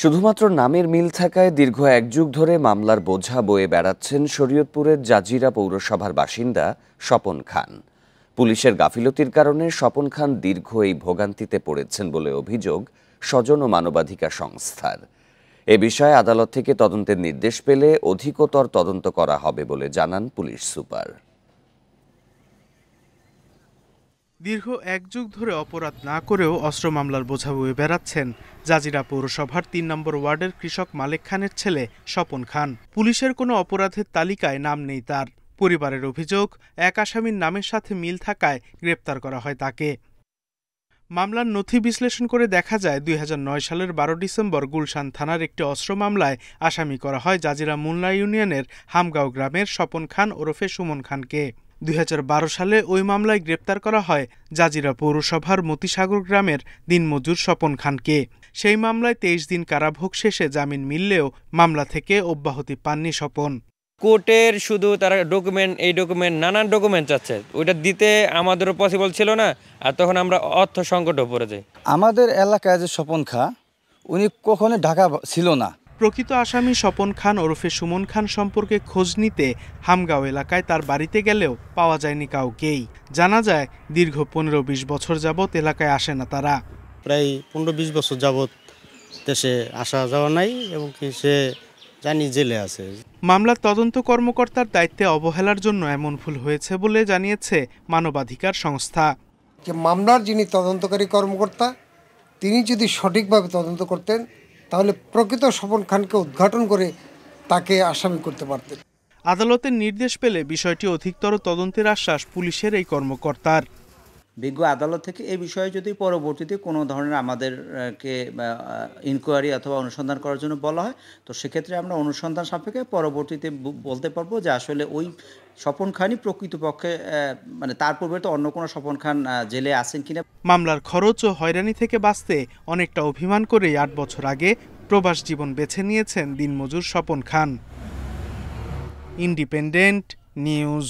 শুধুমাত্র নামের মিল থাকায় দীর্ঘ এক যুগ ধরে মামলার বোঝা বয়ে বেড়াচ্ছেন শরীয়তপুরের জাজিরা পৌরসভার বাসিন্দা স্বপন খান। পুলিশের গাফিলতির কারণে স্বপন খান দীর্ঘ এই ভোগান্তিতে পড়েছেন বলে অভিযোগ স্বজন ও মানবাধিকার সংস্থার। এ বিষয়ে আদালত থেকে তদন্তের নির্দেশ পেলে অধিকতর তদন্ত করা হবে বলে জানান পুলিশ সুপার। দীর্ঘ এক যুগ ধরে অপরাধ না করেও অস্ত্র মামলার বোঝা বয়ে বেড়াচ্ছেন জাজিরা পৌরসভার ৩ নম্বর ওয়ার্ডের কৃষক মালেক খানের ছেলে স্বপন খান। পুলিশের কোনো অপরাধের তালিকায় নাম নেই তার। পরিবারের অভিযোগ, এক আসামির নামের সাথে মিল থাকায় গ্রেপ্তার করা হয় তাকে। মামলার নথি বিশ্লেষণ করে দেখা যায় ২০০৯ সালের ১২ ডিসেম্বর গুলশান থানার একটি অস্ত্র মামলায় আসামি করা হয় জাজিরা মুন্না ইউনিয়নের হামগাঁও গ্রামের স্বপন খান ওরফে সুমন খানকে। ২০১২ সালে ওই মামলায় গ্রেপ্তার করা হয় জাজিরা পৌরসভার মতিসাগর গ্রামের দিনমজুর স্বপন খানকে। সেই মামলায় ২৩ দিন কারাভোগ শেষে জামিন মিললেও মামলা থেকে অব্যাহতি পাননি স্বপন। কোর্টের শুধু তারা ডকুমেন্ট নানান ডকুমেন্ট চাচ্ছে, ওইটা দিতে আমাদেরও পসিবল ছিল না, আর তখন আমরা অর্থ সংকটে পড়ে যাই। আমাদের এলাকায় যে স্বপন খা, উনি কখনো ঢাকা ছিল না। প্রকৃত আসামি স্বপন খান ওরফে সুমন খান সম্পর্কে খোঁজ নিতে হামগাঁও এলাকায় তার বাড়িতে গেলেও পাওয়া যায়নি কাউকেই। জানা যায় দীর্ঘ ১৫-২০ বছর যাবৎ এলাকায় আসে না তারা। প্রায় ১৫-২০ বছর যাবৎ দেশে আসা যাওয়া নাই এবং কি সে জানি জেলে আছে। মামলার তদন্ত কর্মকর্তার দায়িত্বে অবহেলার জন্য এমন ভুল হয়েছে বলে জানিয়েছে মানবাধিকার সংস্থা। যে মামলার যিনি তদন্তকারী কর্মকর্তা, তিনি যদি সঠিকভাবে তদন্ত করতেন তাহলে প্রকৃত স্বপন খানকে উদ্ঘাটন করে তাকে আসামি করতে পারতেন। আদালতের নির্দেশ পেলে বিষয়টি অধিকতর তদন্তের আশ্বাস পুলিশের এই কর্মকর্তার। বিজ্ঞ আদালত থেকে এই বিষয়ে যদি পরবর্তীতে কোনো ধরনের আমাদেরকে ইনকোয়ারি অথবা অনুসন্ধান করার জন্য বলা হয়, তো সেক্ষেত্রে আমরা অনুসন্ধান সাপেক্ষে পরবর্তীতে বলতে পারবো যে আসলে ওই স্বপন খানই প্রকৃতপক্ষে, মানে তার পূর্বে তো অন্য কোনো স্বপন খান জেলে আছেন কিনা। মামলার খরচ ও হয়রানি থেকে বাঁচতে অনেকটা অভিমান করেই ৮ বছর আগে প্রবাস জীবন বেছে নিয়েছেন দিনমজুর স্বপন খান। Independent news.